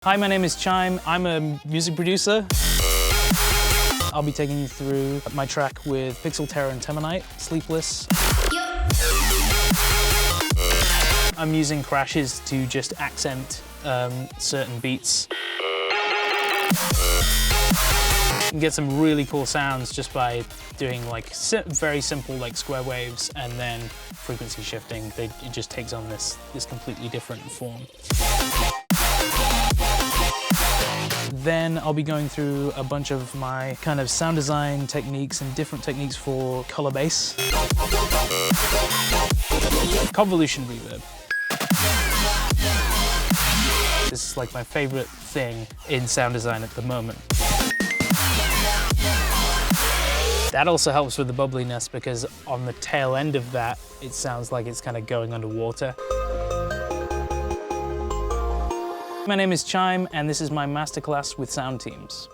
Hi, my name is Chime. I'm a music producer. I'll be taking you through my track with Pixel Terror and Temanite, Sleepless. I'm using crashes to just accent certain beats. You can get some really cool sounds just by doing like very simple like square waves and then frequency shifting. It just takes on this completely different form. Then I'll be going through a bunch of my kind of sound design techniques and different techniques for color bass. Convolution reverb. This is like my favorite thing in sound design at the moment. That also helps with the bubbliness because on the tail end of that, it sounds like it's kind of going underwater. My name is Chime, and this is my masterclass with Soundteams.